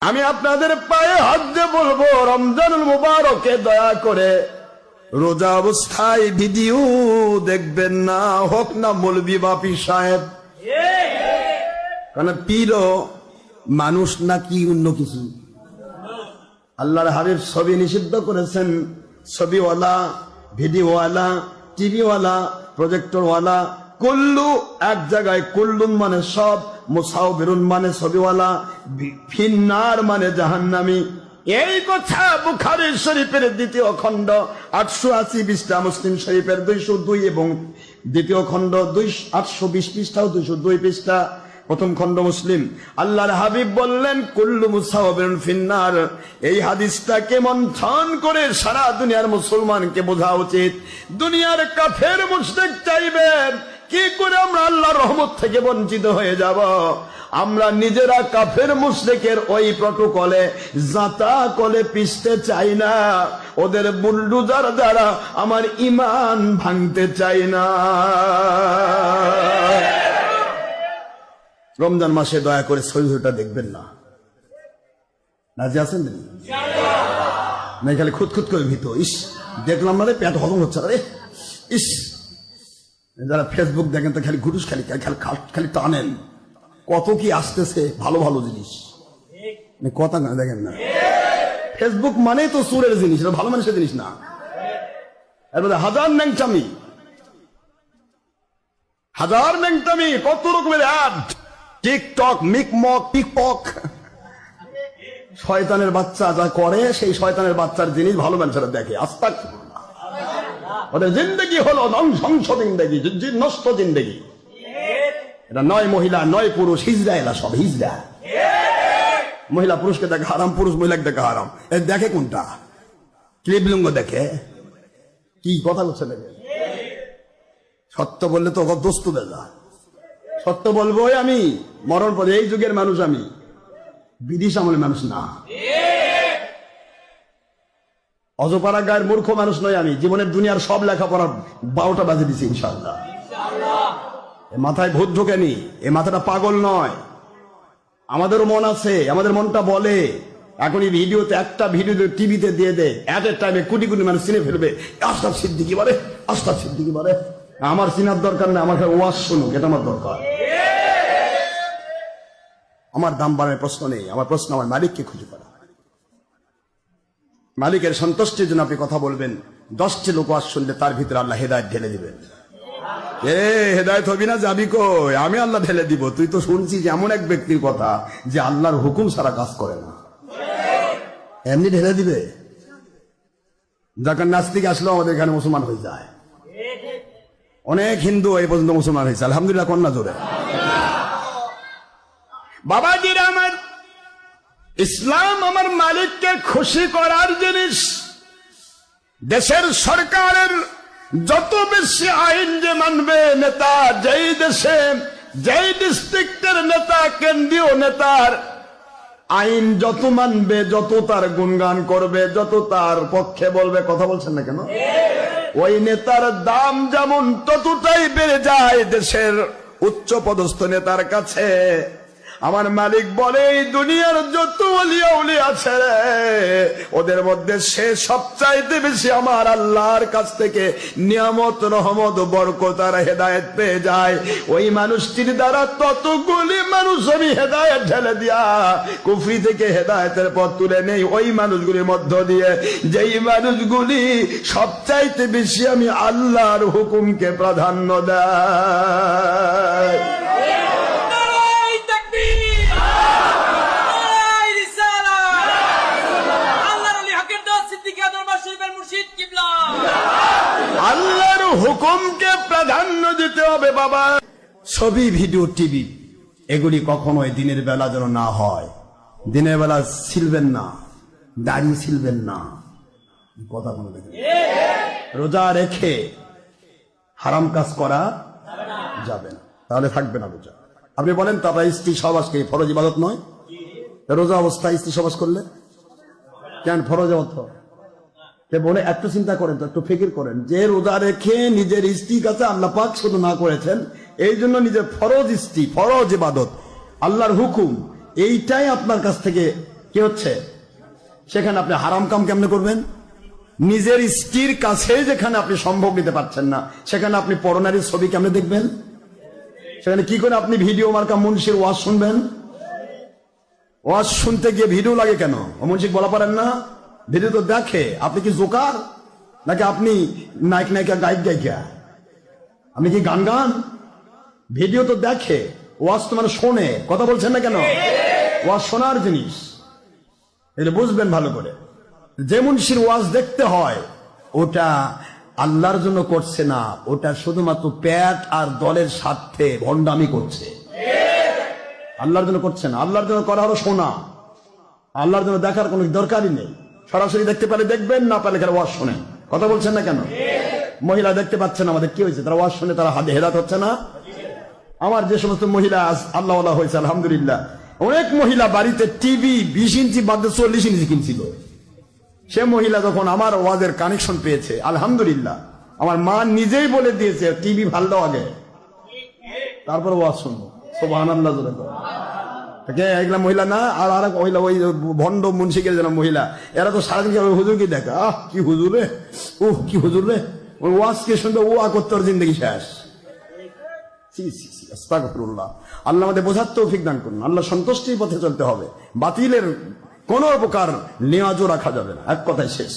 আমি আপনাদের পায়ে হাত দিয়ে বলবো, রমজানুল মুবারকে দয়া করে রোজা অবস্থায় ভিডিও দেখবেন না, হোক না মৌলবি বা পীর সাহেব। কারণ পীরও মানুষ নাকি অন্য কিছু? আল্লাহর হাবিব ছবি নিষিদ্ধ করেছেন। ছবিওয়ালা, ভিডিওওয়ালা, টিভিওয়ালা, প্রজেক্টরওয়ালা, কুল্লু এক জায়গায়, কুল্লুন মানে সব, মুসাউবিরুন মানে ছবিওয়ালা, ফিন্নার মানে জাহান্নামী। এই কথা বুখারী শরীফের ২য় খণ্ড ৮৮০ পৃষ্ঠা, মুসলিম শরীফের ২০২ এবং ২য় খণ্ড ৮২০ পৃষ্ঠা ও ২০২ পৃষ্ঠা, প্রথম খণ্ড মুসলিম। আল্লাহর হাবিব বললেন কুল্লু মুসাওয়াবিরুন ফিন্নার। এই হাদিসটাকে মন্থন করে সারা দুনিয়ার মুসলমানকে বোঝা উচিত। দুনিয়ার কাফের মুশরিক চাইবেন কি করে আমরা আল্লাহর রহমত থেকে বঞ্চিত হয়ে যাব? আমরা নিজেরা কাফের মুশরিকের ওই প্রটোকলে জাতা কলে পিছতে চাই না, ওদের বুলডুজার দ্বারা আমার ঈমান ভাঙতে চাই না। রমজান মাসে দয়া করে শরীরটা দেখবেন না। রাজি আছেন না? খালি খুঁতখুত করে ভিত, ইস দেখলাম না রে, পেট হজম হচ্ছে রে, ইস। যারা ফেসবুক দেখেন তো খালি ঘুটুস, খালি খালি টানেন, কত কি আসতেছে ভালো ভালো জিনিস, কথা না দেখেন না। ফেসবুক মানে তো সুরের জিনিস, ভালো মানুষের জিনিস না। এরপরে হাজার ন্যাংটামি, হাজার ন্যাংটামি, কত রকমের অ্যাড, টিকটক, মিকমক, টিকটক। শয়তানের বাচ্চা যা করে, সেই শয়তানের বাচ্চার জিনিস ভালো মানুষেরা দেখে। আস্তাক ওদের জিন্দগি হলো ধ্বংস জিন্দগি, নষ্ট জিন্দগি। এটা নয় মহিলা নয় পুরুষ, হিজড়া, এলা সব হিজড়া। মহিলা পুরুষকে দেখে হারাম, পুরুষ মহিলাকে দেখে হারাম। দেখে কোনটা? ক্লিবলিঙ্গ দেখে। কি কথা বলছে? সত্য বললে তো দোস্ত বেজা। সত্য বলবো আমি মরণ পরে, এই যুগের মানুষ আমি, বিদেশ আমলের মানুষ না। অজপাড়া গায়ের মূর্খ মানুষ নয় আমি। জীবনের দুনিয়ার সব লেখাপড়ার 12টা বাজে দিছি ইনশাআল্লাহ। মাথায় ভূত ঢোকেনি, এ মাথাটা পাগল নয়। আমাদেরও মন আছে, আমাদের মনটা বলে। এখন এই ভিডিওতে, একটা ভিডিও টিভিতে দিয়ে দেয়, এট এ টাইমে কোটি কোটি মানুষ চিনে ফেলবে। আশরাফ সিদ্দিকী বলে, আশরাফ সিদ্দিকী বলে। আমার চিনার দরকার নেই, আমার ওয়াজ শুনুক, এটা আমার দরকার। আমার দাম বাড়ানোর প্রশ্ন নেই, আমার প্রশ্ন আমার মালিককে খুঁজে পাওয়া। মালিকের সন্তুষ্টির জন্য আপনি কথা বলবেন। 10টি লোক ওয়াজ শুনলে তার ভিতরে আল্লাহ হেদায়েত ঢেলে দিবেন। হেদায়েত হবি না, যাবি কই? আমি আল্লাহ ঢেলে দিব। তুই তো শুনছিস এমন এক ব্যক্তির কথা যে আল্লাহর হুকুম ছাড়া কাজ করে না, এমনি ঢেলে দিবে। যখন নাস্তিক আসলো আমাদের এখানে মুসলমান হয়ে যায়। অনেক হিন্দু এই পর্যন্ত মুসলমান হয়েছে, আলহামদুলিল্লাহ। কন্যা জোরে বাবাজিরা আমার, ইসলাম আমার মালিককে খুশি করার জিনিস। দেশের সরকারের যত বেশি আইন যে মানবে নেতা, যেই দেশে যেই ডিস্ট্রিক্টের নেতা, কেন্দ্রীয় নেতার আইন যত মানবে, যত তার গুণগান করবে, যত তার পক্ষে বলবে, কথা বলছেন না কেন? ওই নেতার দাম যেমন ততটাই বেড়ে যায় দেশের উচ্চ পদস্থ নেতার কাছে। আমার মালিক বলে, এই দুনিয়ার যত ওলিয়া উলি আছে ওদের মধ্যে সে সবচাইতে বেশি আমার আল্লাহর কাছ থেকে নিয়ামত, রহমত, বরকত আর হেদায়েত পেয়ে যায়। ওই মানুষটির দ্বারা ততগুলি মানুষ আমি হেদায়েত ঢেলে দিয়া কুফরি থেকে হেদায়েতের পথ তুলে নেই। ওই মানুষগুলির মধ্য দিয়ে যেই মানুষগুলি সবচাইতে বেশি আমি আল্লাহর হুকুমকে প্রাধান্য দেয়। আল্লাহর হুকুমকে প্রাধান্য দিতে হবে বাবা। ছবি, ভিডিও, টিভি এগুলি কখনোই দিনের বেলা যেন না হয়। দিনের বেলা ছিলবেন না, দাড়ি ছিলবেন না, কথা বলে দেখেন। রোজা রেখে হারাম কাজ করা যাবে না, তাহলে থাকবে না রোজা। আপনি বলেন তো, আপনার স্ত্রী সহবাসকে ফরজ ইবাদত নয়? রোজা অবস্থায় স্ত্রী সহবাস করলে কেন ফরজ ইবাদত? বলে একটু চিন্তা করেন তো, একটু ফিকির করেন যে রোজা রেখে নিজের স্ত্রীর কাছে আল্লাহ পাক শুধু না করেছেন, এই জন্য নিজের ফরজ স্ত্রী, ফরজ ইবাদত, আল্লাহর হুকুম, এইটাই আপনার কাছ থেকে কি হচ্ছে? সেখানে আপনি হারাম কাম কেমনে করবেন? নিজের স্ত্রীর কাছে যেখানে আপনি সম্ভব নিতে পারছেন না, সেখানে আপনি পরনারীর ছবি কেমনে দেখবেন? সেখানে কি করে আপনি ভিডিও মার্কা মুন্সির ওয়াজ শুনবেন? ওয়াজ শুনতে গিয়ে ভিডিও লাগে কেন? মুন্সিক বলা পারেন না? ভিডিও তো দেখে। আপনি কি জোকার নাকি আপনি নায়ক নায়িকা গায়ক গায়িকা? আপনি কি গান গান? ভিডিও তো দেখে, ওয়াজ তো মানে শোনে। কথা বলছেন না কেন? ওয়াজ শোনার জিনিস, এটা বুঝবেন ভালো করে। যে মুন্সির ওয়াজ দেখতে হয় ওটা আল্লাহর জন্য করছে না, ওটা শুধুমাত্র পেট আর দলের স্বার্থে ভণ্ডামি করছে, আল্লাহর জন্য করছে না। আল্লাহর জন্য করা হলো শোনা, আল্লাহর জন্য দেখার কোনো দরকারই নেই। সরাসরি দেখতে পারে দেখবেন, না পারলে ওয়াজ শোনেন। কথা বলছেন না কেন? মহিলা দেখতে পাচ্ছেন আমাদের কি হয়েছে? তারা ওয়াজ শুনে তারা হাতে হেদাত হচ্ছে না? আমার যে সমস্ত মহিলা আল্লাহ হয়েছে আলহামদুলিল্লাহ, অনেক মহিলা বাড়িতে টিভি 20 ইঞ্চি বাদ 40 ইঞ্চি কিনছিল। সে মহিলা যখন আমার ওয়াজের কানেকশন পেয়েছে আলহামদুলিল্লাহ, আমার মা নিজেই বলে দিয়েছে টিভি ভালো আগে, তারপর ওয়াজ শুনবো। সুবহানাল্লাহ জোরে বলো। এগুলা মহিলা না, আর আরেক মহিলা ওই ভণ্ড মুন্সিকের যেন মহিলা, এরা তো সারাদিন হুজুরকে দেখা, আহ কি হুজুর রে, ওহ কি হুজুর রে, ওই ওয়াজ কে শুনবে ও আকত্তর জিন্দগি শেষ। আস্তাগফিরুল্লাহ। আল্লাহ আমাদের বোঝার তৌফিক দান করুন। আল্লাহ সন্তুষ্টির পথে চলতে হবে, বাতিলের কোন প্রকার নেওয়াজও রাখা যাবে না, এক কথায় শেষ।